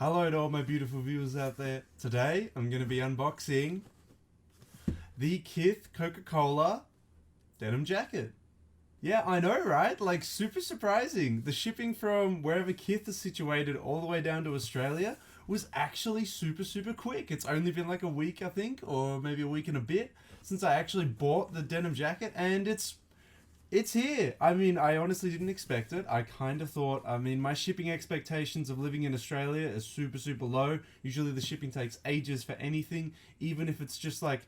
Hello to all my beautiful viewers out there. Today I'm going to be unboxing the KITH Coca Cola Denim Jacket. Yeah, I know, right? Like, super surprising. The shipping from wherever KITH is situated all the way down to Australia was actually super quick. It's only been like a week, I think, or maybe a week and a bit since I actually bought the denim jacket, and it's here. I mean, I honestly didn't expect it. I kind of thought, my shipping expectations of living in Australia is super low. Usually the shipping takes ages for anything, even if it's just like,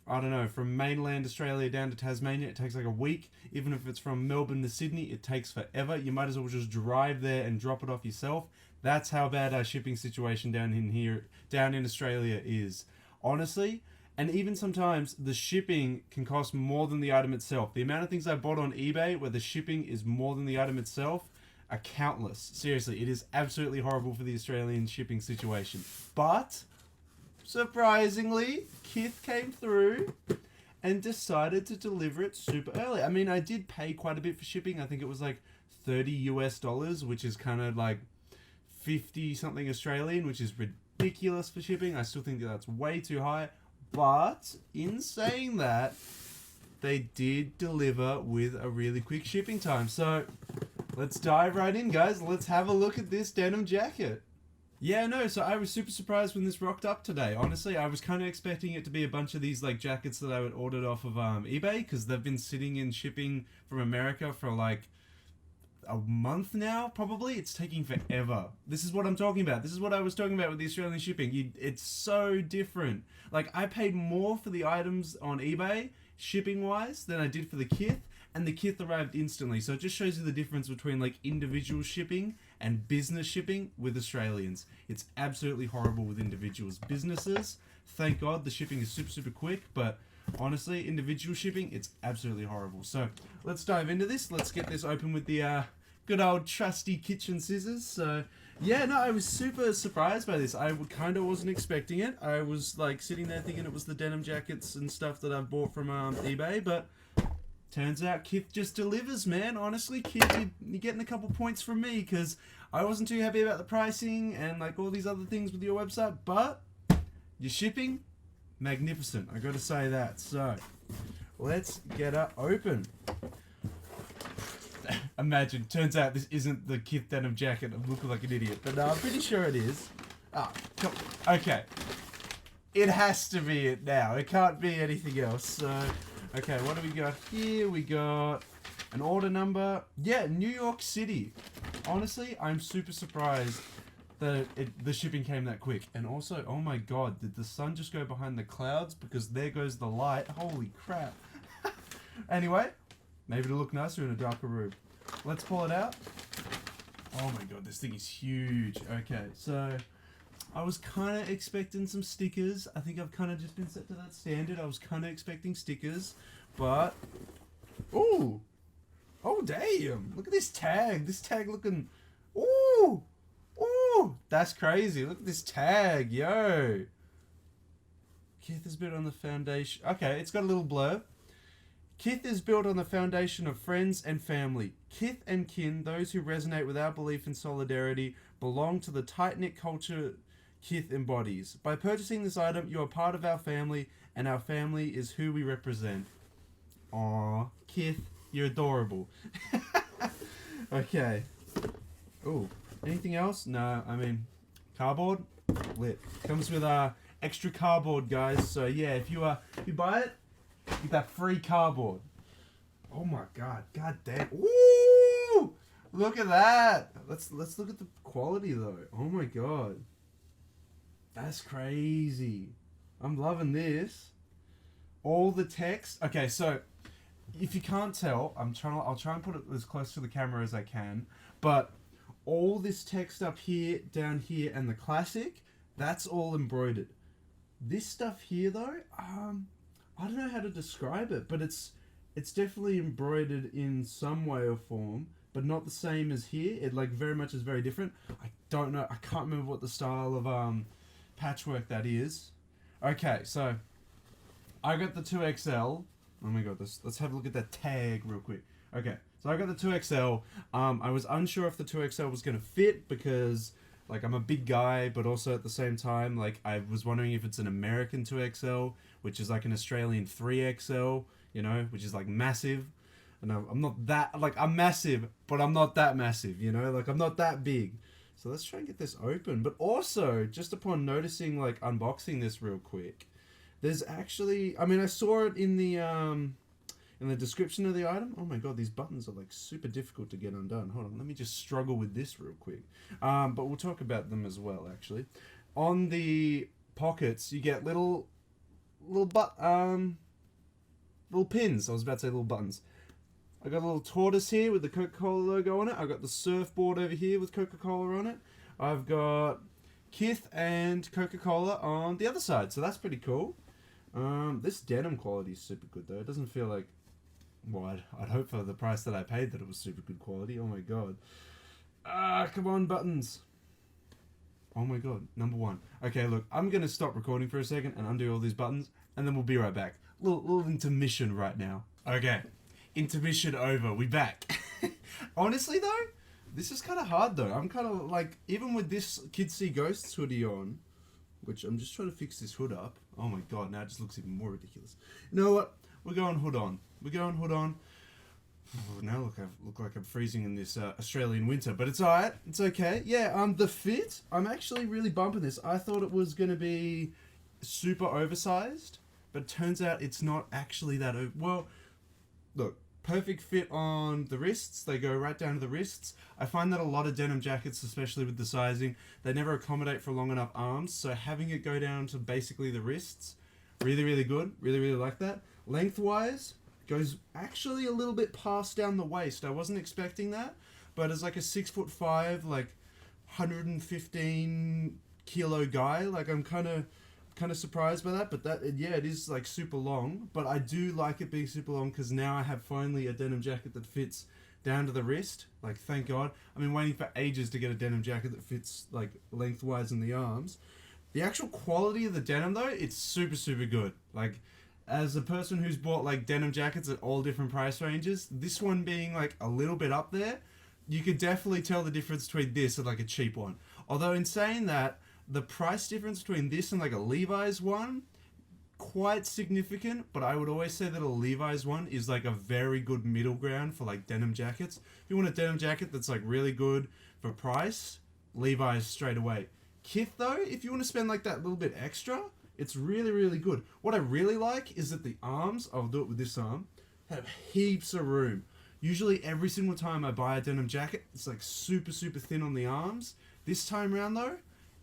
I don't know, from mainland Australia down to Tasmania, it takes like a week. Even if it's from Melbourne to Sydney, it takes forever. You might as well just drive there and drop it off yourself. That's how bad our shipping situation down in Australia is. Honestly, and even sometimes the shipping can cost more than the item itself. The amount of things I bought on eBay where the shipping is more than the item itself are countless. Seriously, it is absolutely horrible for the Australian shipping situation. But, surprisingly, KITH came through and decided to deliver it super early. I mean, I did pay quite a bit for shipping. I think it was like $30 US, which is kind of like 50 something Australian, which is ridiculous for shipping. I still think that's way too high. But in saying that, they did deliver with a really quick shipping time. So let's dive right in, guys. Let's have a look at this denim jacket. Yeah, no, so I was super surprised when this rocked up today. Honestly, I was kind of expecting it to be a bunch of these like jackets that I would ordered off of eBay, because they've been sitting in shipping from America for like a month now, probably. It's taking forever. This is what I'm talking about. This is what I was talking about with the Australian shipping. It's so different. Like, I paid more for the items on eBay, shipping-wise, than I did for the KITH, and the KITH arrived instantly. So it just shows you the difference between, like, individual shipping and business shipping with Australians. It's absolutely horrible with individuals. Businesses, thank God, the shipping is super quick, but honestly, individual shipping, it's absolutely horrible. So let's dive into this. Let's get this open with the good old trusty kitchen scissors. So yeah, no, I was super surprised by this. I kind of wasn't expecting it. I was like sitting there thinking it was the denim jackets and stuff that I've bought from eBay, but turns out KITH just delivers, man. Honestly, KITH, you're getting a couple points from me, because I wasn't too happy about the pricing and like all these other things with your website, but your shipping, magnificent. I gotta say that. So let's get her open. Imagine, turns out this isn't the KITH denim jacket. I'm looking like an idiot, but no, I'm pretty sure it is. Ah, come on. Okay. It has to be it now. It can't be anything else. So, okay, what do we got here? We got an order number. Yeah, New York City. Honestly, I'm super surprised that the shipping came that quick. And also, oh my god, did the sun just go behind the clouds? Because there goes the light. Holy crap. Anyway, maybe it'll look nicer in a darker room. Let's pull it out. Oh my god, this thing is huge. Okay, so I was kind of expecting some stickers. I think I've kind of just been set to that standard. I was kind of expecting stickers, but ooh, oh damn! Look at this tag. This tag looking, ooh, that's crazy. Look at this tag, yo. KITH is built on the foundation. Okay, it's got a little blurb. KITH is built on the foundation of friends and family. KITH and kin, those who resonate with our belief in solidarity, belong to the tight-knit culture KITH embodies. By purchasing this item, you are part of our family, and our family is who we represent. Aw, KITH, you're adorable. Okay. Ooh, anything else? No, I mean, cardboard? Lit. Comes with extra cardboard, guys. So yeah, if you buy it, get that free cardboard. Oh my god, god damn. Ooh! Look at that. Let's look at the quality though. Oh my god. That's crazy. I'm loving this. All the text. Okay, so if you can't tell, I'll try and put it as close to the camera as I can, but all this text up here, down here, and the classic, that's all embroidered. This stuff here though, I don't know how to describe it, but it's definitely embroidered in some way or form, but not the same as here. It like very much is very different. I don't know. I can't remember what the style of patchwork that is. Okay, so I got the 2XL. Oh my god, let's have a look at that tag real quick. Okay, so I got the 2XL. I was unsure if the 2XL was going to fit because Like, I'm a big guy, but also at the same time, like, I was wondering if it's an American 2XL, which is like an Australian 3XL, you know, which is like massive. And I'm not that, like, I'm massive, but I'm not that massive, you know, like, I'm not that big. So let's try and get this open. But also, just upon noticing, like, unboxing this real quick, there's actually, I mean, I saw it in the description of the item. Oh my god, these buttons are like super difficult to get undone. Hold on, let me just struggle with this real quick. But we'll talk about them as well, actually. On the pockets, you get little pins. I was about to say little buttons. I got a little tortoise here with the Coca Cola logo on it. I got the surfboard over here with Coca Cola on it. I've got KITH and Coca Cola on the other side, so that's pretty cool. This denim quality is super good though. It doesn't feel like, well, I'd hope for the price that I paid that it was super good quality. Oh my god. Come on, buttons. Oh my god, number one. Okay, look, I'm gonna stop recording for a second and undo all these buttons, and then we'll be right back. Little intermission right now. Okay, intermission over. We back. Honestly though, this is kind of hard though. I'm kind of like, even with this Kids See Ghosts hoodie on, which I'm just trying to fix this hood up. Oh my god, now it just looks even more ridiculous. You know what? We're going hood on. We're going hood on. Now I look like I'm freezing in this Australian winter, but it's alright. It's okay. Yeah, the fit, I'm actually really bumping this. I thought it was going to be super oversized, but turns out it's not actually that well, look, perfect fit on the wrists. They go right down to the wrists. I find that a lot of denim jackets, especially with the sizing, they never accommodate for long enough arms, so having it go down to basically the wrists, really, really good. Really, really like that. Lengthwise, goes actually a little bit past down the waist. I wasn't expecting that, but as like a 6'5", like 115 kilo guy, like I'm kind of surprised by that. But that, yeah, it is like super long, but I do like it being super long because now I have finally a denim jacket that fits down to the wrist. Like, thank god. I've been waiting for ages to get a denim jacket that fits like lengthwise in the arms. The actual quality of the denim though, it's super, super good. Like, as a person who's bought like denim jackets at all different price ranges, this one being like a little bit up there, you could definitely tell the difference between this and like a cheap one. Although in saying that, the price difference between this and like a Levi's one, quite significant, but I would always say that a Levi's one is like a very good middle ground for like denim jackets. If you want a denim jacket that's like really good for price, Levi's straight away. KITH though, if you want to spend like that little bit extra, it's really, really good. What I really like is that the arms, I'll do it with this arm, have heaps of room. Usually every single time I buy a denim jacket, it's like super, super thin on the arms. This time around though,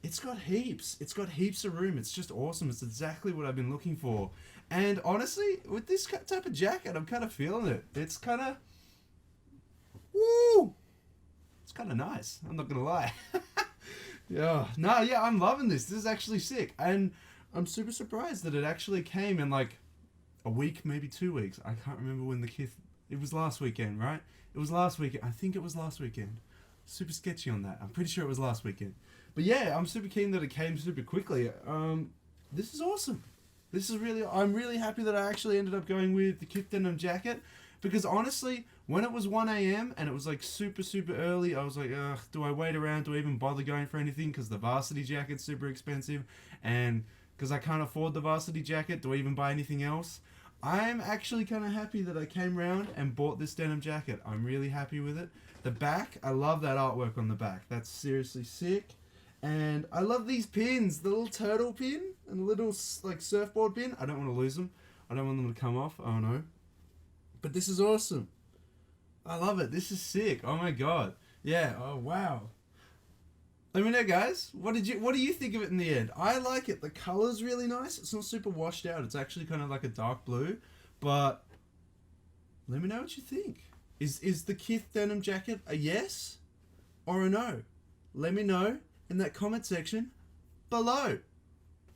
it's got heaps. It's got heaps of room. It's just awesome. It's exactly what I've been looking for. And honestly, with this type of jacket, I'm kind of feeling it. It's kind of, woo! It's kind of nice. I'm not going to lie. Yeah, I'm loving this. This is actually sick. And I'm super surprised that it actually came in like a week, maybe 2 weeks. I can't remember when the KITH... It was last weekend, right? It was last weekend. I think it was last weekend. Super sketchy on that. I'm pretty sure it was last weekend. But yeah, I'm super keen that it came super quickly. This is awesome. This is really... I'm really happy that I actually ended up going with the KITH denim jacket. Because honestly, when it was 1 a.m. and it was like super, super early, I was like, ugh, do I wait around? Do I even bother going for anything? Because the varsity jacket's super expensive. And because I can't afford the varsity jacket, do I even buy anything else? I'm actually kind of happy that I came around and bought this denim jacket. I'm really happy with it. The back, I love that artwork on the back. That's seriously sick. And I love these pins. The little turtle pin and the little like surfboard pin. I don't want to lose them. I don't want them to come off. Oh no. But this is awesome. I love it. This is sick. Oh my god. Yeah. Oh wow. Let me know, guys. What do you think of it in the end? I like it. The color's really nice. It's not super washed out. It's actually kind of like a dark blue. But let me know what you think. Is the KITH denim jacket a yes or a no? Let me know in that comment section below.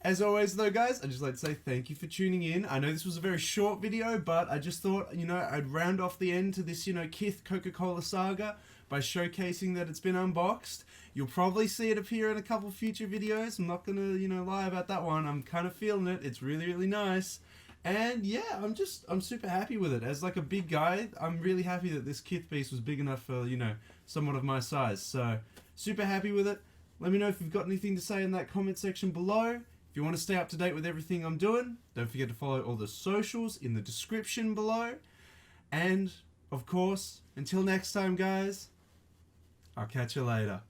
As always though, guys, I'd just like to say thank you for tuning in. I know this was a very short video, but I just thought, you know, I'd round off the end to this, you know, KITH Coca Cola saga by showcasing that it's been unboxed. You'll probably see it appear in a couple future videos. I'm not gonna, you know, lie about that one. I'm kind of feeling it. It's really, really nice. And yeah, I'm super happy with it. As like a big guy, I'm really happy that this KITH piece was big enough for, you know, somewhat of my size. So super happy with it. Let me know if you've got anything to say in that comment section below. If you want to stay up to date with everything I'm doing, don't forget to follow all the socials in the description below. And, of course, until next time, guys, I'll catch you later.